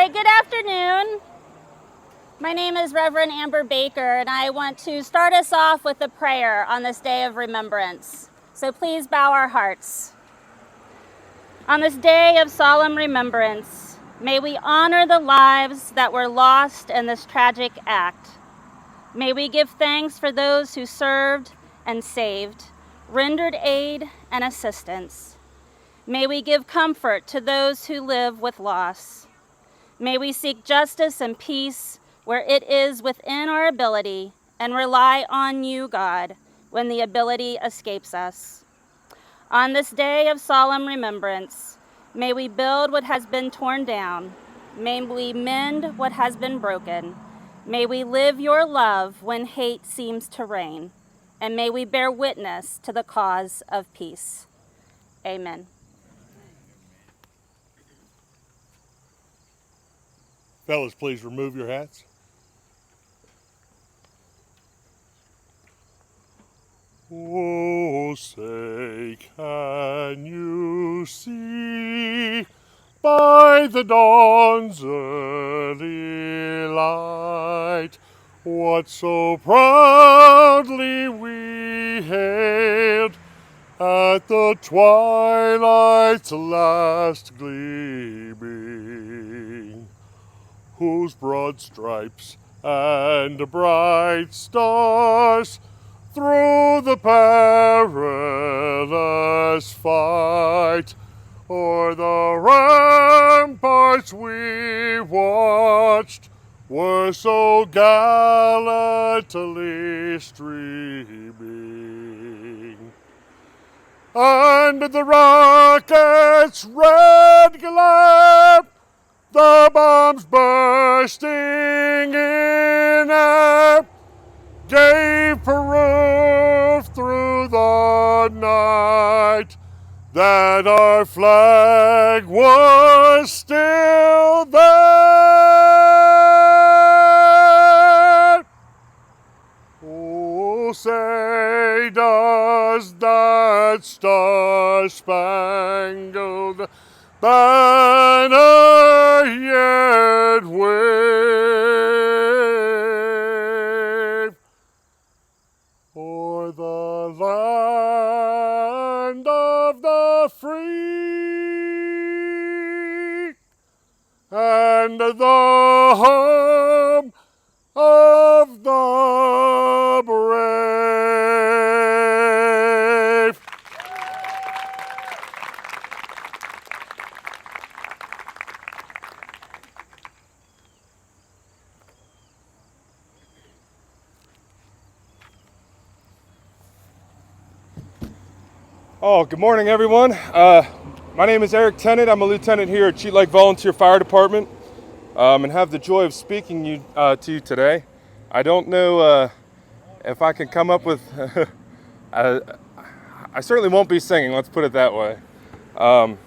right, good afternoon. My name is Reverend Amber Baker, and I want to start us off with a prayer on this day of remembrance. So please bow our hearts. On this day of solemn remembrance, may we honor the lives that were lost in this tragic act. May we give thanks for those who served and saved, rendered aid and assistance. May we give comfort to those who live with loss. May we seek justice and peace where it is within our ability and rely on you, God, when the ability escapes us. On this day of solemn remembrance, may we build what has been torn down. May we mend what has been broken. May we live your love when hate seems to reign. And may we bear witness to the cause of peace. Amen. Fellas, please remove your hats. Oh, say, can you see by the dawn's early light what so proudly we hailed at the twilight's last gleaming, whose broad stripes and bright stars through the perilous fight o'er the ramparts we watched were so gallantly streaming. And the rocket's red glare, the bombs bursting in air, gave proof through the night that our flag was still there. Oh, say, does that star-spangled banner yet wave o'er the land of the free and the home of the brave? Oh, good morning, everyone. My name is Eric Tennant. I'm a lieutenant here at Cheat Lake Volunteer Fire Department, and have the joy of speaking to you today. I don't know if I can come up with. I certainly won't be singing. Let's put it that way. To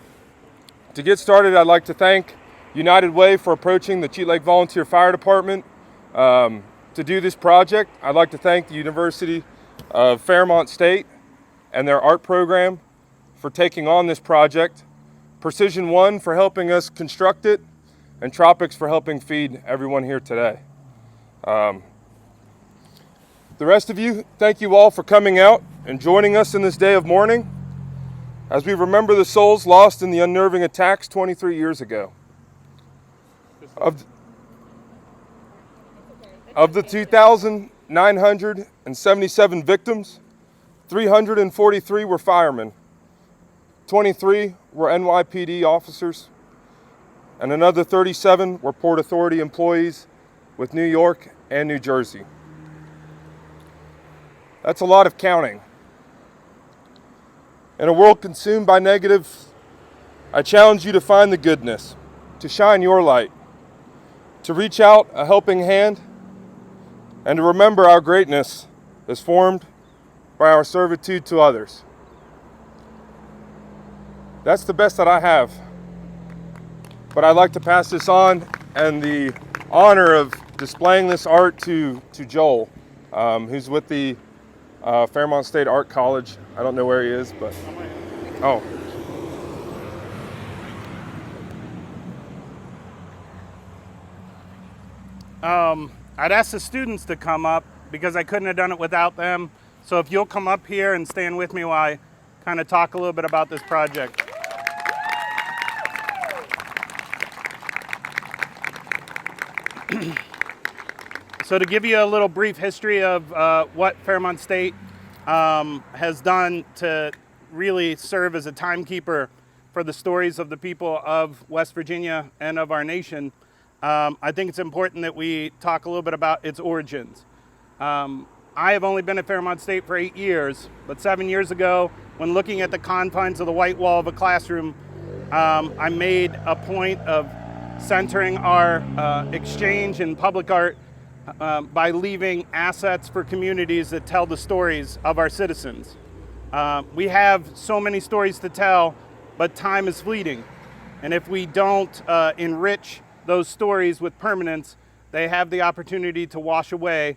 get started, I'd like to thank United Way for approaching the Cheat Lake Volunteer Fire Department to do this project. I'd like to thank the University of Fairmont State and their art program for taking on this project, Precision One for helping us construct it, and Tropics for helping feed everyone here today. The rest of you, thank you all for coming out and joining us in this day of mourning as we remember the souls lost in the unnerving attacks 23 years ago. Of the 2,977 victims, 343 were firemen, 23 were NYPD officers, and another 37 were Port Authority employees with New York and New Jersey. That's a lot of counting. In a world consumed by negative, I challenge you to find the goodness, to shine your light, to reach out a helping hand, and to remember our greatness is formed by our servitude to others. That's the best that I have. But I'd like to pass this on and the honor of displaying this art to Joel, who's with the Fairmont State Art College. I don't know where he is, but I'd ask the students to come up because I couldn't have done it without them. So if you'll come up here and stand with me while I kind of talk a little bit about this project. So to give you a little brief history of what Fairmont State has done to really serve as a timekeeper for the stories of the people of West Virginia and of our nation, I think it's important that we talk a little bit about its origins. I have only been at Fairmont State for 8 years, but 7 years ago, when looking at the confines of the white wall of a classroom, I made a point of centering our exchange in public art by leaving assets for communities that tell the stories of our citizens. We have so many stories to tell, but time is fleeting. And if we don't enrich those stories with permanence, they have the opportunity to wash away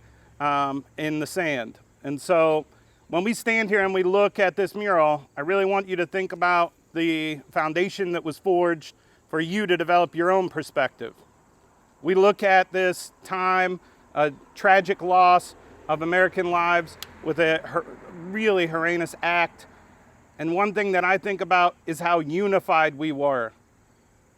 in the sand. And so when we stand here and we look at this mural, I really want you to think about the foundation that was forged for you to develop your own perspective. We look at this time, a tragic loss of American lives with a really heinous act. And one thing that I think about is how unified we were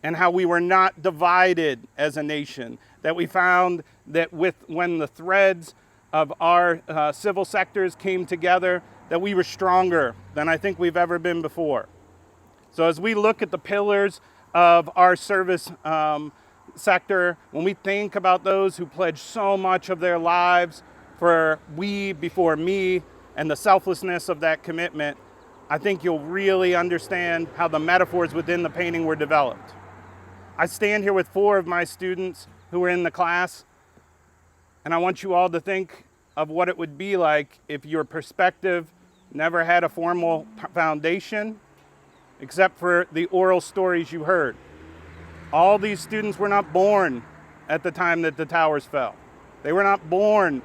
and how we were not divided as a nation, that we found that when the threads of our civil sectors came together, that we were stronger than I think we've ever been before. So as we look at the pillars of our service sector, when we think about those who pledged so much of their lives for we before me and the selflessness of that commitment, I think you'll really understand how the metaphors within the painting were developed. I stand here with 4 of my students who were in the class, and I want you all to think of what it would be like if your perspective never had a formal foundation except for the oral stories you heard. All these students were not born at the time that the towers fell. They were not born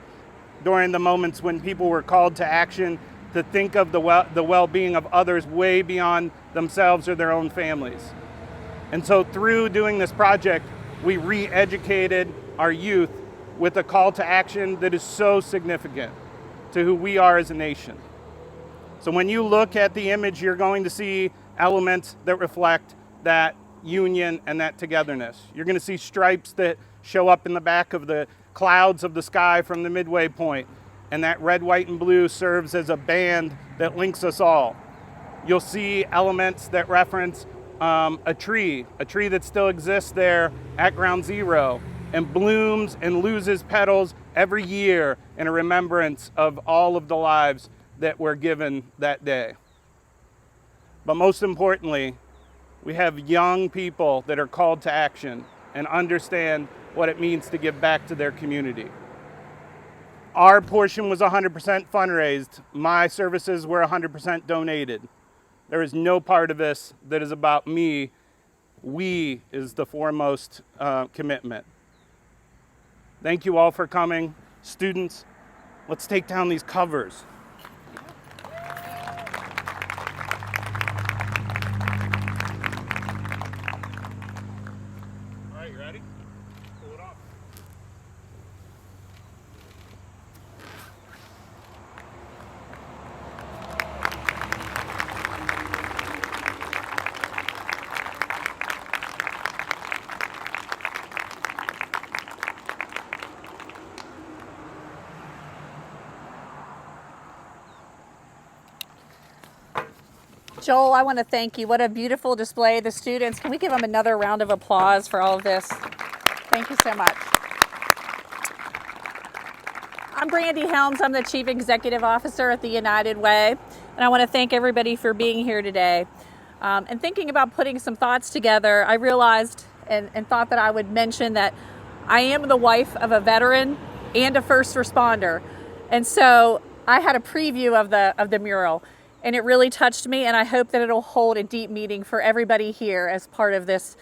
during the moments when people were called to action to think of the well-being of others way beyond themselves or their own families. And so through doing this project, we re-educated our youth with a call to action that is so significant to who we are as a nation. So when you look at the image, you're going to see elements that reflect that union and that togetherness. You're going to see stripes that show up in the back of the clouds of the sky from the midway point, and that red, white, and blue serves as a band that links us all. You'll see elements that reference a tree that still exists there at Ground Zero and blooms and loses petals every year in a remembrance of all of the lives that were given that day. But most importantly, we have young people that are called to action and understand what it means to give back to their community. Our portion was 100% fundraised. My services were 100% donated. There is no part of this that is about me. We is the foremost commitment. Thank you all for coming. Students, let's take down these covers. All right, you ready? Pull it off. Joel, I want to thank you. What a beautiful display. The students, can we give them another round of applause for all of this? Thank you so much. I'm Brandy Helms. I'm the Chief Executive Officer at the United Way, and I want to thank everybody for being here today. And thinking about putting some thoughts together, I realized and thought that I would mention that I am the wife of a veteran and a first responder. And so I had a preview of the mural, and it really touched me, and I hope that it'll hold a deep meaning for everybody here as part of this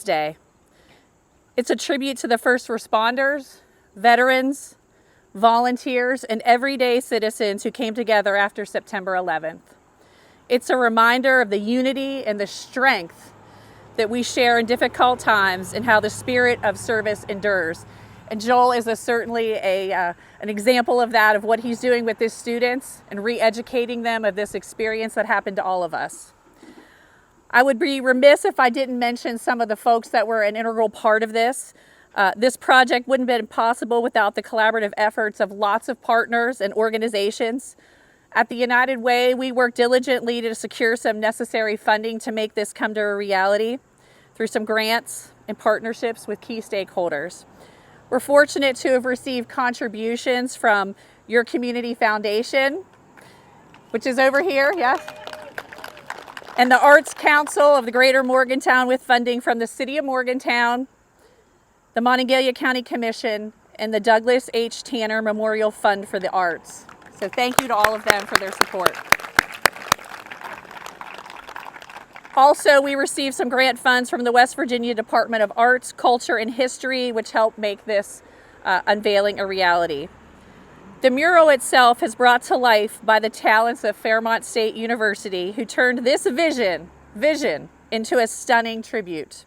day. It's a tribute to the first responders, veterans, volunteers, and everyday citizens who came together after September 11th. It's a reminder of the unity and the strength that we share in difficult times and how the spirit of service endures. And Joel is certainly an example of that, of what he's doing with his students and re-educating them of this experience that happened to all of us. I would be remiss if I didn't mention some of the folks that were an integral part of this. This project wouldn't have been possible without the collaborative efforts of lots of partners and organizations. At the United Way, we worked diligently to secure some necessary funding to make this come to a reality through some grants and partnerships with key stakeholders. We're fortunate to have received contributions from your community foundation, which is over here, yes? And the Arts Council of the Greater Morgantown with funding from the City of Morgantown, the Monongalia County Commission, and the Douglas H. Tanner Memorial Fund for the Arts. So thank you to all of them for their support. Also, we received some grant funds from the West Virginia Department of Arts, Culture, and History, which helped make this unveiling a reality. The mural itself is brought to life by the talents of Fairmont State University, who turned this vision into a stunning tribute.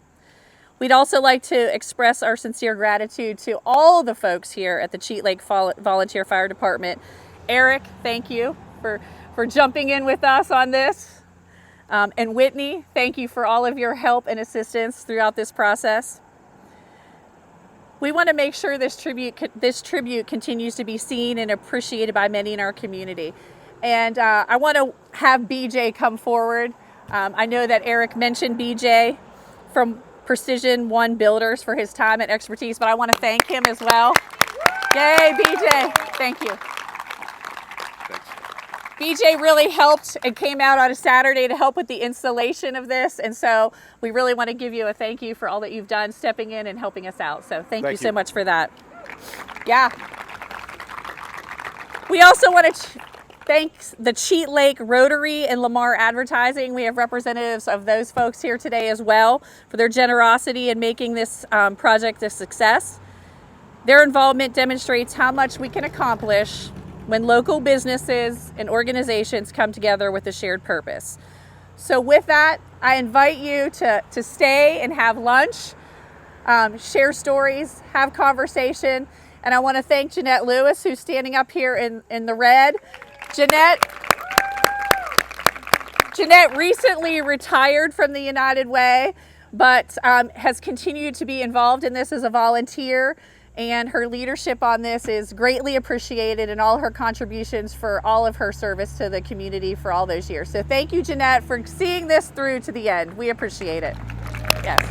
We'd also like to express our sincere gratitude to all the folks here at the Cheat Lake Volunteer Fire Department. Eric, thank you for jumping in with us on this. And Whitney, thank you for all of your help and assistance throughout this process. We want to make sure this tribute continues to be seen and appreciated by many in our community. And I want to have BJ come forward. I know that Eric mentioned BJ from Precision One Builders for his time and expertise, but I want to thank him as well. Yay, BJ, thank you. BJ really helped and came out on a Saturday to help with the installation of this. And so we really want to give you a thank you for all that you've done, stepping in and helping us out. So thank you so much for that. Yeah. We also want to thank the Cheat Lake Rotary and Lamar Advertising. We have representatives of those folks here today as well for their generosity in making this project a success. Their involvement demonstrates how much we can accomplish when local businesses and organizations come together with a shared purpose. So with that, I invite you to stay and have lunch, share stories, have conversation. And I want to thank Jeanette Lewis, who's standing up here in the red. Jeanette recently retired from the United Way, but has continued to be involved in this as a volunteer. And her leadership on this is greatly appreciated, and all her contributions for all of her service to the community for all those years. So thank you, Jeanette, for seeing this through to the end. We appreciate it. Yes.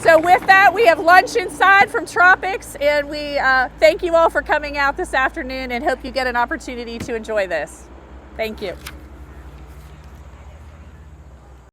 So with that, we have lunch inside from Tropics, and we thank you all for coming out this afternoon and hope you get an opportunity to enjoy this. Thank you.